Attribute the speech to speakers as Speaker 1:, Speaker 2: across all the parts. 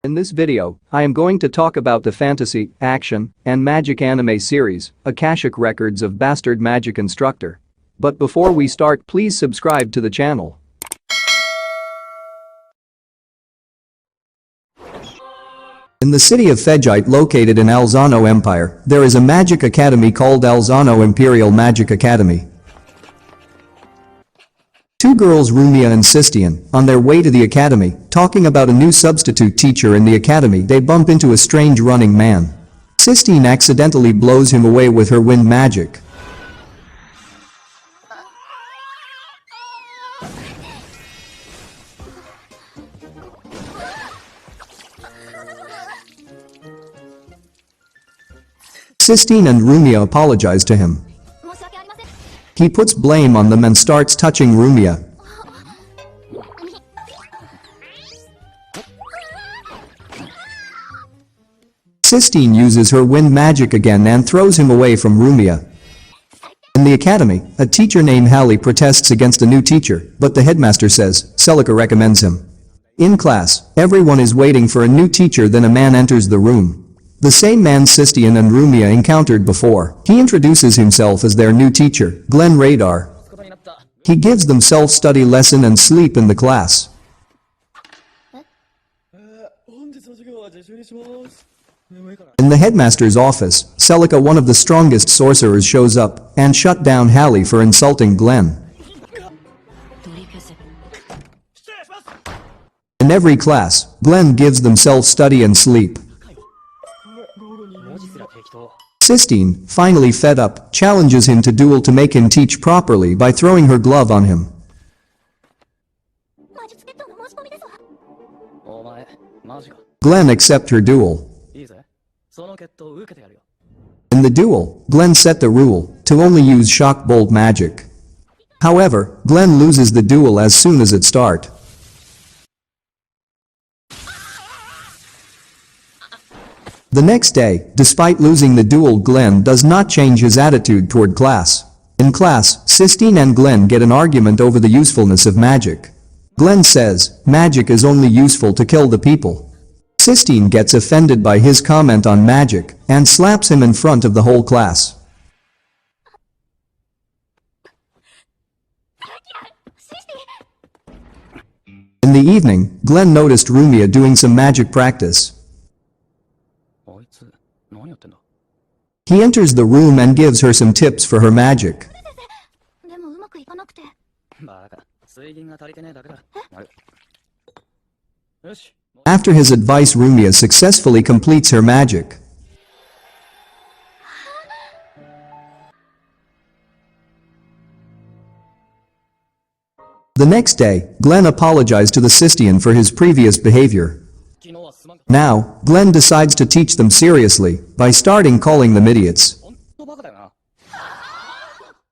Speaker 1: In this video, I am going to talk about the fantasy, action, and magic anime series, Akashic Records of Bastard Magic Instructor. But before we start, please subscribe to the channel. In the city of Fegite located in Alzano Empire, there is a magic academy called Alzano Imperial Magic Academy. Two girls, Rumia and Sistine, on their way to the academy, talking about a new substitute teacher in the academy, they bump into a strange running man. Sistine accidentally blows him away with her wind magic. Sistine and Rumia apologize to him. He puts blame on them and starts touching Rumia. Sistine uses her wind magic again and throws him away from Rumia. In the academy, a teacher named Hallie protests against a new teacher, but the headmaster says Celica recommends him. In class, everyone is waiting for a new teacher, then a man enters the room. The same man Sistine and Rumia encountered before. He introduces himself as their new teacher, Glenn Radar. He gives them self-study lesson and sleep in the class. In the headmaster's office, Celica, one of the strongest sorcerers, shows up and shut down Hallie for insulting Glenn. In every class, Glenn gives them self-study and sleep. Sistine, finally fed up, challenges him to duel to make him teach properly by throwing her glove on him. Glenn accepts her duel. In the duel, Glenn set the rule to only use shock bolt magic. However, Glenn loses the duel as soon as it starts. The next day, despite losing the duel, Glenn does not change his attitude toward class. In class, Sistine and Glenn get an argument over the usefulness of magic. Glenn says, magic is only useful to kill the people. Sistine gets offended by his comment on magic and slaps him in front of the whole class. In the evening, Glenn noticed Rumia doing some magic practice. He enters the room and gives her some tips for her magic. After his advice, Rumia successfully completes her magic. The next day, Glenn apologized to the Sistine for his previous behavior. Now, Glenn decides to teach them seriously by starting calling them idiots.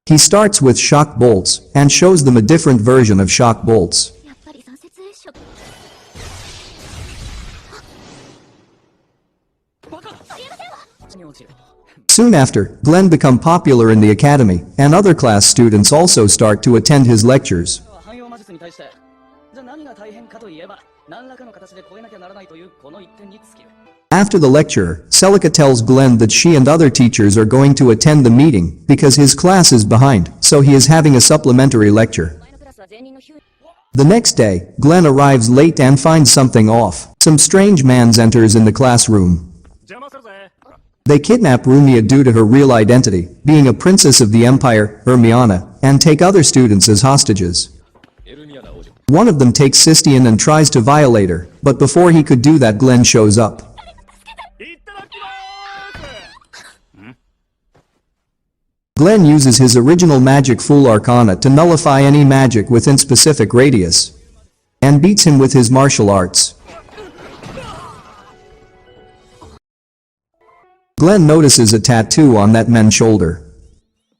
Speaker 1: He starts with shock bolts and shows them a different version of shock bolts. Soon after, Glenn becomes popular in the academy, and other class students also start to attend his lectures. After the lecture, Celica tells Glenn that she and other teachers are going to attend the meeting because his class is behind, so he is having a supplementary lecture. The next day, Glenn arrives late and finds something off. Some strange man enters in the classroom. They kidnap Rumia due to her real identity, being a princess of the empire, Hermione, and take other students as hostages. One of them takes Sistine and tries to violate her, but before he could do that, Glenn shows up. Glenn uses his original magic Full Arcana to nullify any magic within specific radius, and beats him with his martial arts. Glenn notices a tattoo on that man's shoulder.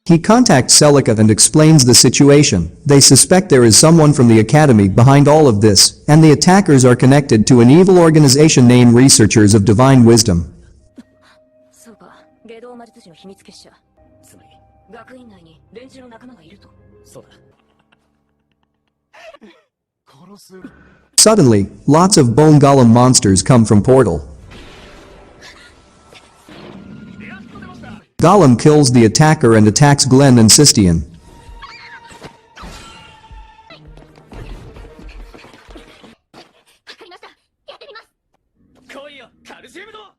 Speaker 1: He contacts Celica and explains the situation. They suspect there is someone from the academy behind all of this, and the attackers are connected to an evil organization named Researchers of Divine Wisdom. Suddenly, lots of bone golem monsters come from portal. Golem kills the attacker and attacks Glenn and Sistine.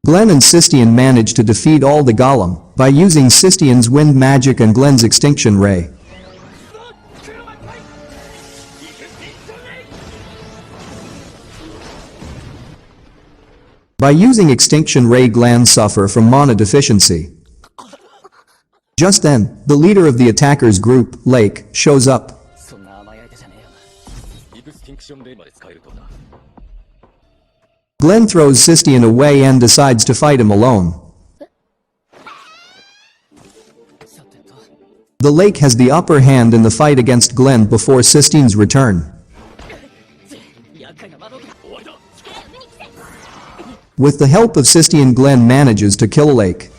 Speaker 1: Glenn and Sistine manage to defeat all the golem by using Sistine's wind magic and Glenn's extinction ray. By using extinction ray, Glenn suffer from mana deficiency. Just then, the leader of the attackers group, Lake, shows up. Glenn throws Sistine away and decides to fight him alone. The Lake has the upper hand in the fight against Glenn before Sistine's return. With the help of Sistine, Glenn manages to kill Lake.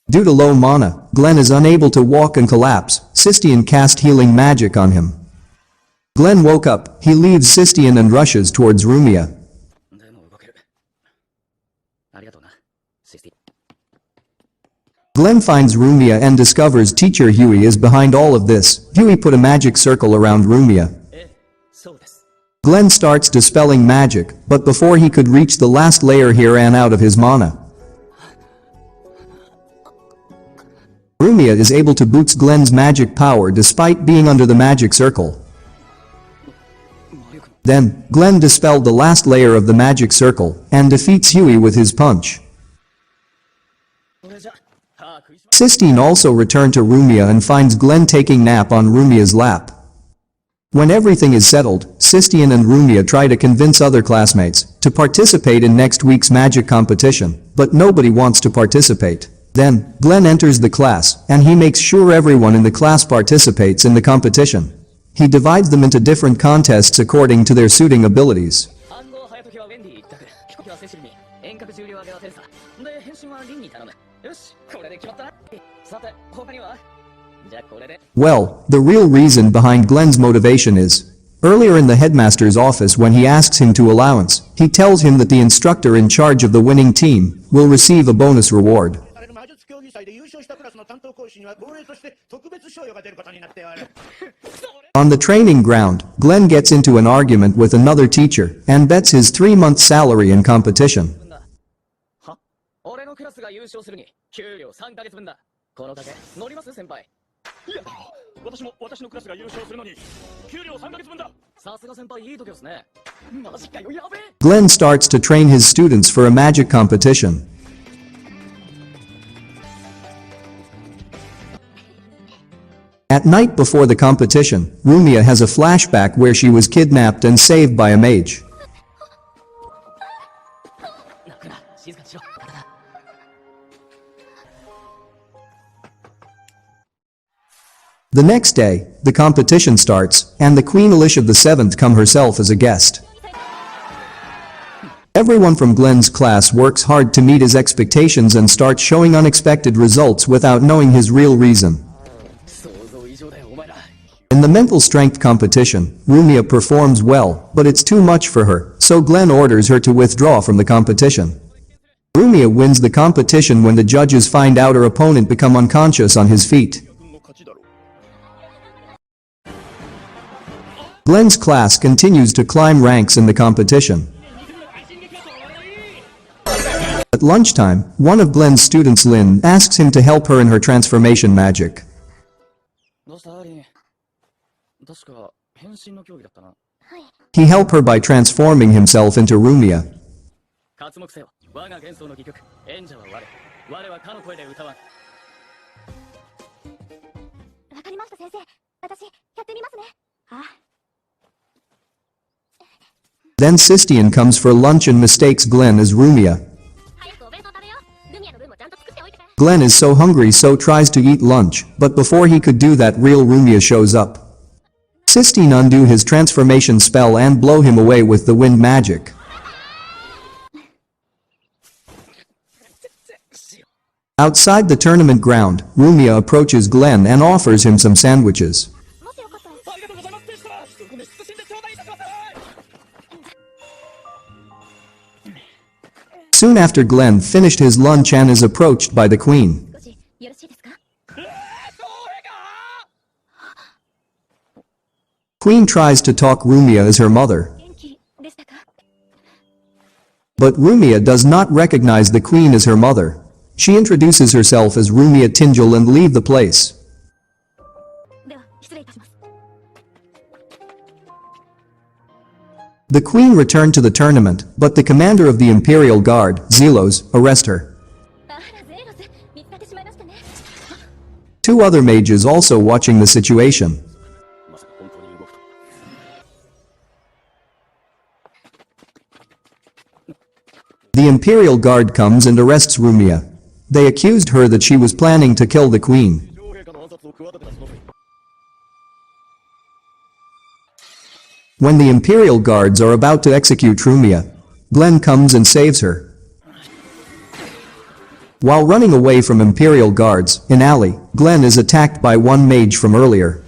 Speaker 1: Due to low mana, Glenn is unable to walk and collapse. Sistine cast healing magic on him. Glenn woke up, he leaves Sistine and rushes towards Rumia. Glenn finds Rumia and discovers teacher Huey is behind all of this. Huey put a magic circle around Rumia. Glenn starts dispelling magic, but before he could reach the last layer, he ran out of his mana. Rumia is able to boost Glenn's magic power despite being under the magic circle. Then, Glenn dispelled the last layer of the magic circle and defeats Huey with his punch. Sistine also returned to Rumia and finds Glenn taking nap on Rumia's lap. When everything is settled, Sistine and Rumia try to convince other classmates to participate in next week's magic competition, but nobody wants to participate. Then, Glenn enters the class, and he makes sure everyone in the class participates in the competition. He divides them into different contests according to their suiting abilities. Well, the real reason behind Glenn's motivation is, earlier in the headmaster's office when he asks him to allowance, he tells him that the instructor in charge of the winning team will receive a bonus reward. On the training ground, Glenn gets into an argument with another teacher and bets his 3-month salary in competition. Glenn starts to train his students for a magic competition. At night before the competition, Rumia has a flashback where she was kidnapped and saved by a mage. The next day, the competition starts, and the Queen Elizabeth VII comes herself as a guest. Everyone from Glenn's class works hard to meet his expectations and starts showing unexpected results without knowing his real reason. In the mental strength competition, Rumia performs well, but it's too much for her, so Glenn orders her to withdraw from the competition. Rumia wins the competition when the judges find out her opponent become unconscious on his feet. Glenn's class continues to climb ranks in the competition. At lunchtime, one of Glenn's students, Lynn, asks him to help her in her transformation magic. He helps her by transforming himself into Rumia. Then Sistine comes for lunch and mistakes Glenn as Rumia. Glenn is so hungry so tries to eat lunch, but before he could do that, real Rumia shows up. Sistine undo his transformation spell and blow him away with the wind magic. Outside the tournament ground, Rumia approaches Glenn and offers him some sandwiches. Soon after Glenn finished his lunch and is approached by the queen. Queen tries to talk Rumia as her mother. But Rumia does not recognize the queen as her mother. She introduces herself as Rumia Tingel and leave the place. The queen returned to the tournament, but the commander of the Imperial Guard, Zelos, arrest her. Two other mages also watching the situation. The Imperial Guard comes and arrests Rumia. They accused her that she was planning to kill the queen. When the Imperial Guards are about to execute Rumia, Glenn comes and saves her. While running away from Imperial Guards, in alley, Glenn is attacked by one mage from earlier.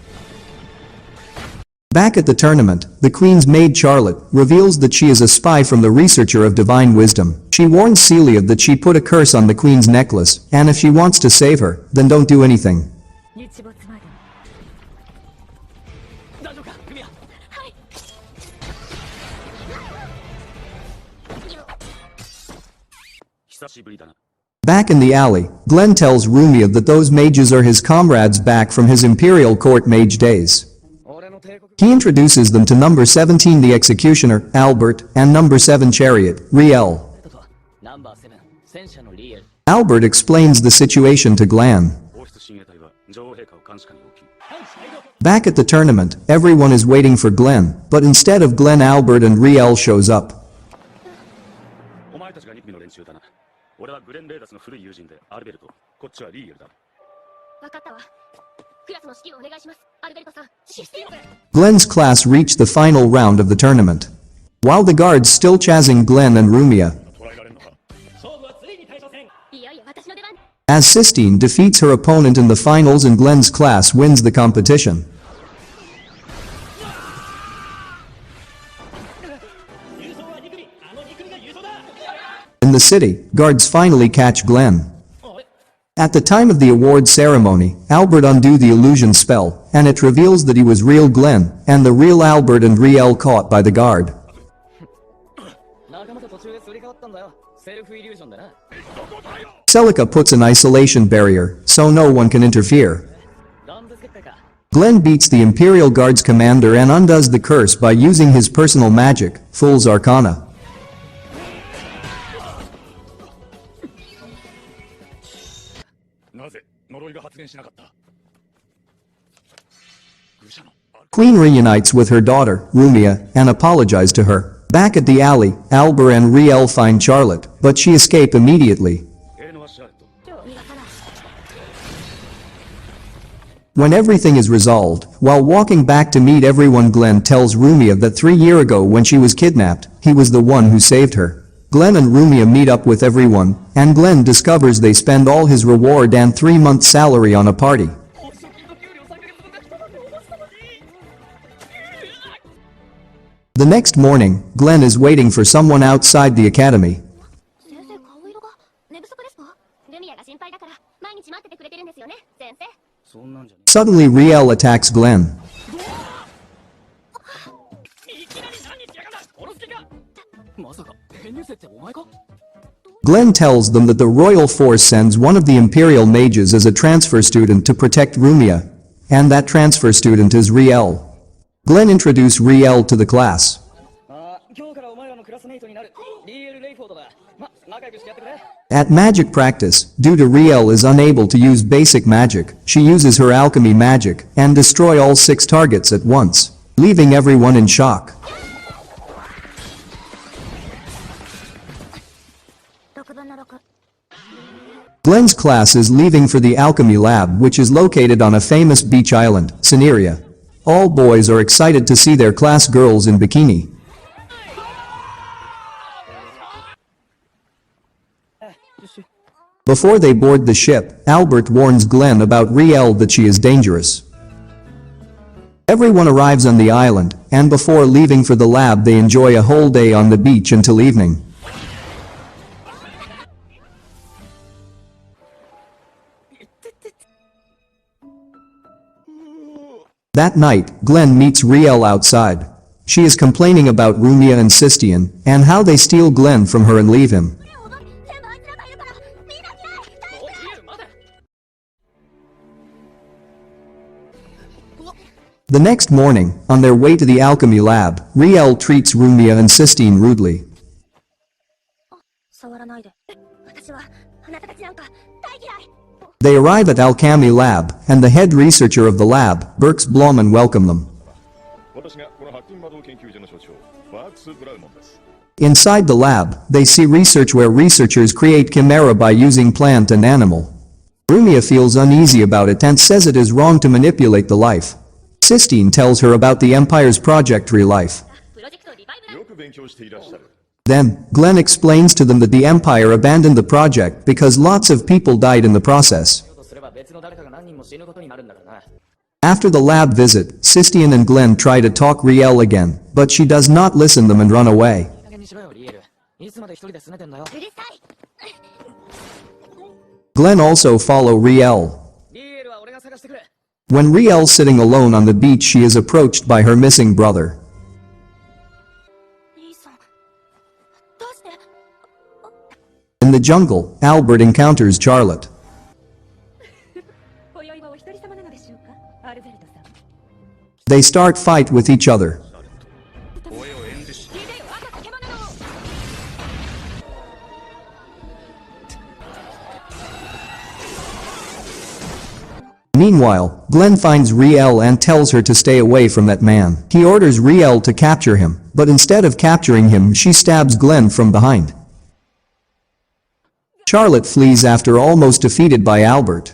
Speaker 1: Back at the tournament, the Queen's maid Charlotte reveals that she is a spy from the researcher of divine wisdom. She warns Celia that she put a curse on the Queen's necklace, and if she wants to save her, then don't do anything. Back in the alley, Glenn tells Rumia that those mages are his comrades back from his Imperial Court mage days. He introduces them to number 17 the Executioner, Albert, and number 7 Chariot, Riel. Albert explains the situation to Glenn. Back at the tournament, everyone is waiting for Glenn, but instead of Glenn, Albert and Riel shows up. Glenn's class reached the final round of the tournament. While the guards still chasing Glenn and Rumia, as Sistine defeats her opponent in the finals and Glenn's class wins the competition. In the city, guards finally catch Glenn. At the time of the award ceremony, Albert undid the illusion spell, and it reveals that he was real Glenn, and the real Albert and Riel caught by the guard. Celica puts an isolation barrier, so no one can interfere. Glenn beats the Imperial Guard's commander and undoes the curse by using his personal magic, Fool's Arcana. Queen reunites with her daughter, Rumia, and apologizes to her. Back at the alley, Albert and Riel find Charlotte, but she escapes immediately. When everything is resolved, while walking back to meet everyone, Glenn tells Rumia that 3 years ago when she was kidnapped, he was the one who saved her. Glenn and Rumia meet up with everyone, and Glenn discovers they spend all his reward and 3-month salary on a party. The next morning, Glenn is waiting for someone outside the academy. Suddenly Riel attacks Glenn. Glenn tells them that the royal force sends one of the Imperial mages as a transfer student to protect Rumia, and that transfer student is Riel. Glenn introduced Riel to the class. At magic practice, due to Riel is unable to use basic magic, she uses her alchemy magic and destroy all 6 targets at once, leaving everyone in shock. Glenn's class is leaving for the alchemy lab, which is located on a famous beach island, Cineria. All boys are excited to see their class girls in bikini. Before they board the ship, Albert warns Glenn about Riel that she is dangerous. Everyone arrives on the island, and before leaving for the lab they enjoy a whole day on the beach until evening. That night, Glenn meets Riel outside. She is complaining about Rumia and Sistine, and how they steal Glenn from her and leave him. The next morning, on their way to the alchemy lab, Riel treats Rumia and Sistine rudely. They arrive at alchemy lab, and the head researcher of the lab, Birks Blauman, welcome them. Inside the lab, they see research where researchers create chimera by using plant and animal. Rumia feels uneasy about it and says it is wrong to manipulate the life. Sistine tells her about the Empire's Project Relife. Then, Glenn explains to them that the Empire abandoned the project because lots of people died in the process. After the lab visit, Sistine and Glenn try to talk Riel again, but she does not listen them and run away. Glenn also follow Riel. When Riel sitting alone on the beach, she is approached by her missing brother. In the jungle, Albert encounters Charlotte. They start fight with each other. Meanwhile, Glenn finds Riel and tells her to stay away from that man. He orders Riel to capture him, but instead of capturing him, she stabs Glenn from behind. Charlotte flees after almost defeated by Albert.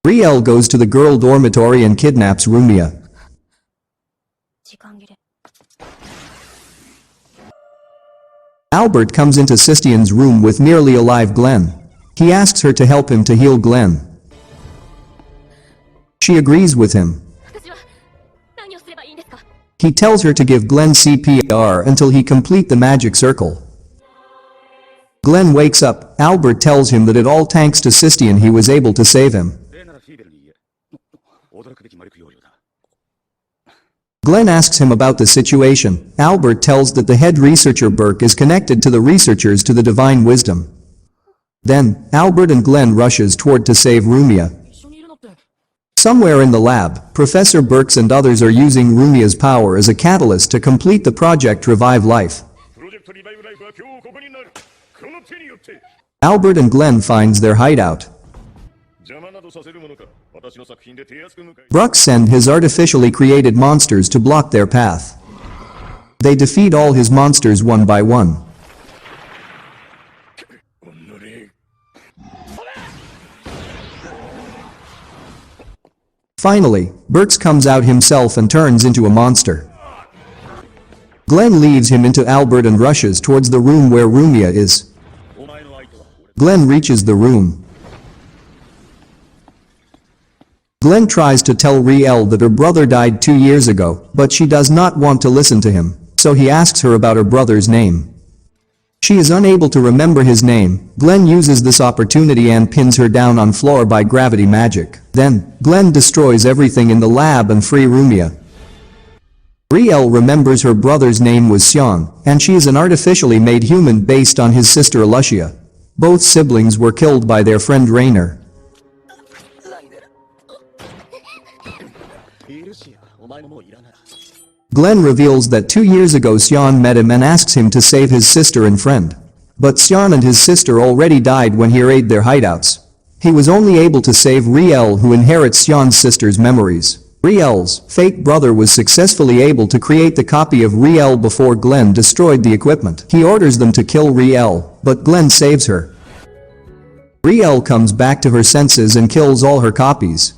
Speaker 1: Riel goes to the girl dormitory and kidnaps Rumia. Albert comes into Sistine's room with nearly alive Glenn. He asks her to help him to heal Glenn. She agrees with him. He tells her to give Glenn CPR until he complete the magic circle. Glenn wakes up. Albert tells him that it all thanks to Sistine he was able to save him. Glenn asks him about the situation. Albert tells that the head researcher Burke is connected to the researchers to the divine wisdom. Then, Albert and Glenn rushes toward to save Rumia. Somewhere in the lab, Professor Birks and others are using Rumia's power as a catalyst to complete the project Revive Life. Albert and Glenn finds their hideout. Brooks sends his artificially created monsters to block their path. They defeat all his monsters one by one. Finally, Birks comes out himself and turns into a monster. Glenn leaves him into Albert and rushes towards the room where Rumia is. Glenn reaches the room. Glenn tries to tell Riel that her brother died 2 years ago, but she does not want to listen to him, so he asks her about her brother's name. She is unable to remember his name. Glenn uses this opportunity and pins her down on floor by gravity magic. Then, Glenn destroys everything in the lab and free Rumia. Riel remembers her brother's name was Sion, and she is an artificially made human based on his sister Lucia. Both siblings were killed by their friend Rainer. Glenn reveals that 2 years ago Sion met him and asks him to save his sister and friend. But Sion and his sister already died when he raided their hideouts. He was only able to save Riel, who inherits Sion's sister's memories. Riel's fake brother was successfully able to create the copy of Riel before Glenn destroyed the equipment. He orders them to kill Riel, but Glenn saves her. Riel comes back to her senses and kills all her copies.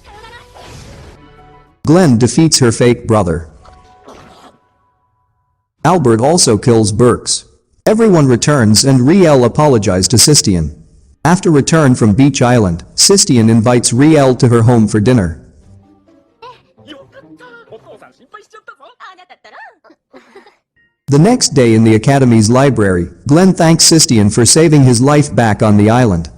Speaker 1: Glenn defeats her fake brother. Albert also kills Birks. Everyone returns and Riel apologizes to Sistine. After return from Beach Island, Sistine invites Riel to her home for dinner. The next day in the Academy's library, Glenn thanks Sistine for saving his life back on the island.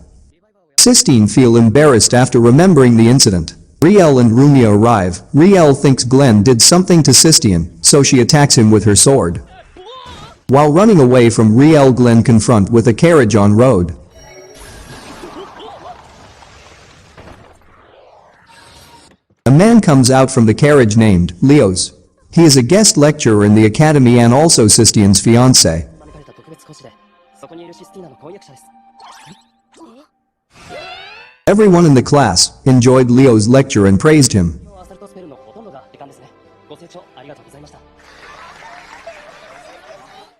Speaker 1: Sistine feels embarrassed after remembering the incident. Riel and Rumia arrive. Riel thinks Glenn did something to Sistine, so she attacks him with her sword. While running away from Riel, Glenn confronts with a carriage on road. A man comes out from the carriage named Leos. He is a guest lecturer in the academy and also Sistine's fiancé. Everyone in the class enjoyed Leo's lecture and praised him.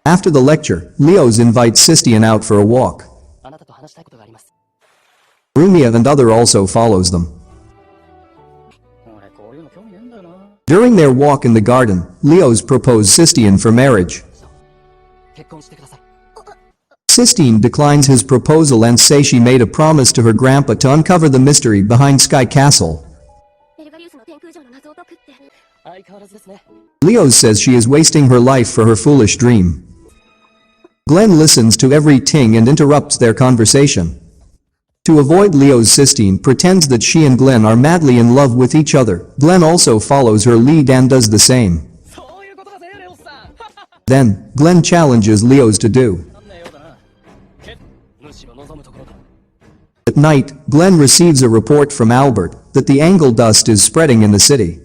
Speaker 1: After the lecture, Leos invites Sistine out for a walk. Rumia and other also follows them. During their walk in the garden, Leos propose Sistine for marriage. Sistine declines his proposal and says she made a promise to her grandpa to uncover the mystery behind Sky Castle. Leos says she is wasting her life for her foolish dream. Glenn listens to everything and interrupts their conversation. To avoid Leos, Sistine pretends that she and Glenn are madly in love with each other. Glenn also follows her lead and does the same. Then, Glenn challenges Leos to do. At night, Glenn receives a report from Albert that the angel dust is spreading in the city.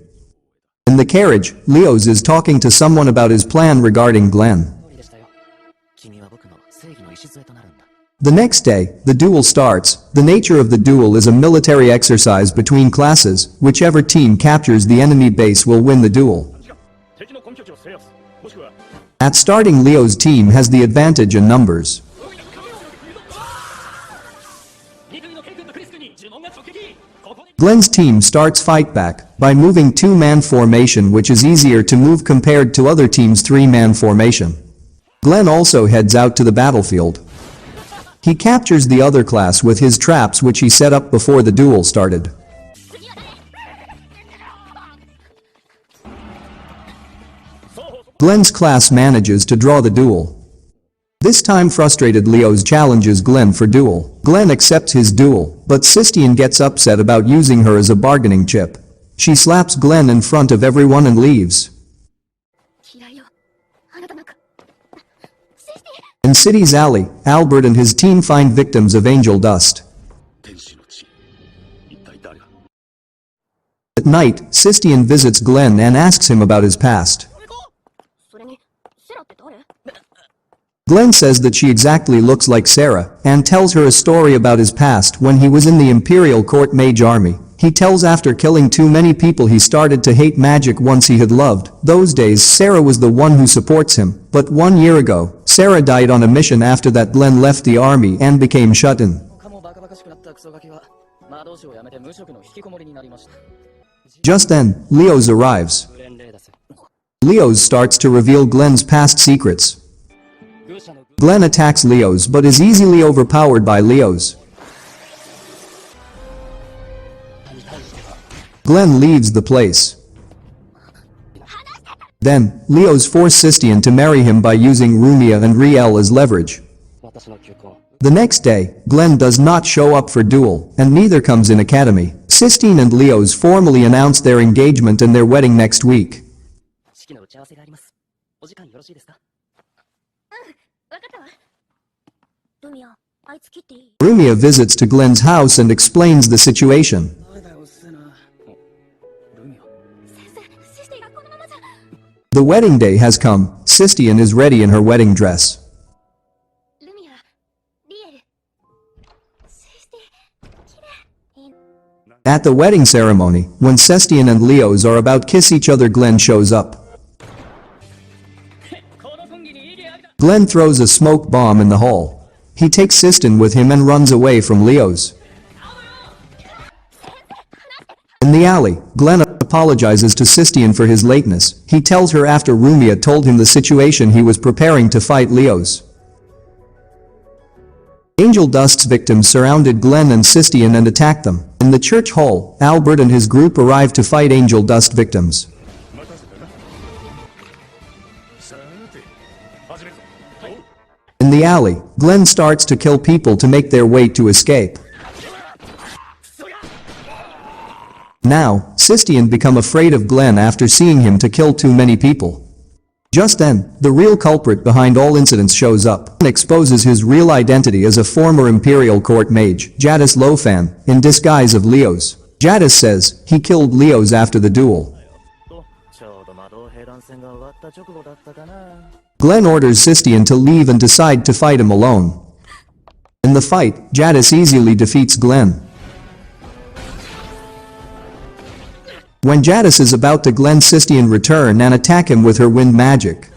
Speaker 1: In the carriage, Leos is talking to someone about his plan regarding Glenn. The next day, the duel starts. The nature of the duel is a military exercise between classes. Whichever team captures the enemy base will win the duel. At starting, Leo's team has the advantage in numbers. Glenn's team starts fight back by moving two-man formation, which is easier to move compared to other teams' three-man formation. Glenn also heads out to the battlefield. He captures the other class with his traps which he set up before the duel started. Glenn's class manages to draw the duel. This time frustrated, Leos challenges Glenn for duel. Glenn accepts his duel, but Sistine gets upset about using her as a bargaining chip. She slaps Glenn in front of everyone and leaves. In City's alley, Albert and his team find victims of angel dust. At night, Sistine visits Glenn and asks him about his past. Glenn says that she exactly looks like Sarah and tells her a story about his past when he was in the Imperial Court Mage Army. He tells after killing too many people he started to hate magic once he had loved. Those days Sarah was the one who supports him, but 1 year ago, Sarah died on a mission. After that Glenn left the army and became shut in. Just then, Leos arrives. Leos starts to reveal Glenn's past secrets. Glenn attacks Leos but is easily overpowered by Leos. Glenn leaves the place. Then, Leos force Sistine to marry him by using Rumia and Riel as leverage. The next day, Glenn does not show up for duel, and neither comes in academy. Sistine and Leos formally announce their engagement and their wedding next week. Rumia visits to Glenn's house and explains the situation. The wedding day has come. Sistine is ready in her wedding dress. At the wedding ceremony, when Sistine and Leos are about to kiss each other, Glenn shows up. Glenn throws a smoke bomb in the hall. He takes Sistine with him and runs away from Leos. In the alley, Glenn apologizes to Sistine for his lateness. He tells her after Rumia told him the situation he was preparing to fight Leos. Angel Dust's victims surrounded Glenn and Sistine and attacked them. In the church hall, Albert and his group arrived to fight Angel Dust victims. In the alley, Glenn starts to kill people to make their way to escape. Now, Sistine become afraid of Glenn after seeing him to kill too many people. Just then, the real culprit behind all incidents shows up and exposes his real identity as a former Imperial Court mage, Jadis Lofan, in disguise of Leos. Jadis says he killed Leos after the duel. Glenn orders Sistine to leave and decide to fight him alone. In the fight, Jadis easily defeats Glenn. When Jadis is about to Glenn, Sistine return and attack him with her wind magic.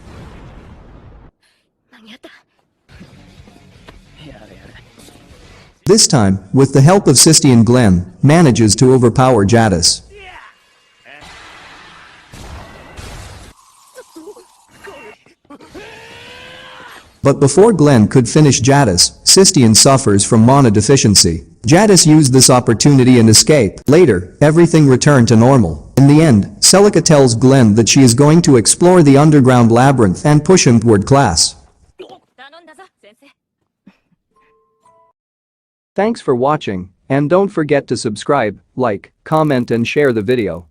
Speaker 1: This time, with the help of Sistine, Glenn manages to overpower Jadis. But before Glenn could finish Jadis, Sistine suffers from mana deficiency. Jadis used this opportunity and escaped. Later, everything returned to normal. In the end, Celica tells Glenn that she is going to explore the underground labyrinth and push him toward class. Thanks for watching, and don't forget to subscribe, like, comment and share the video.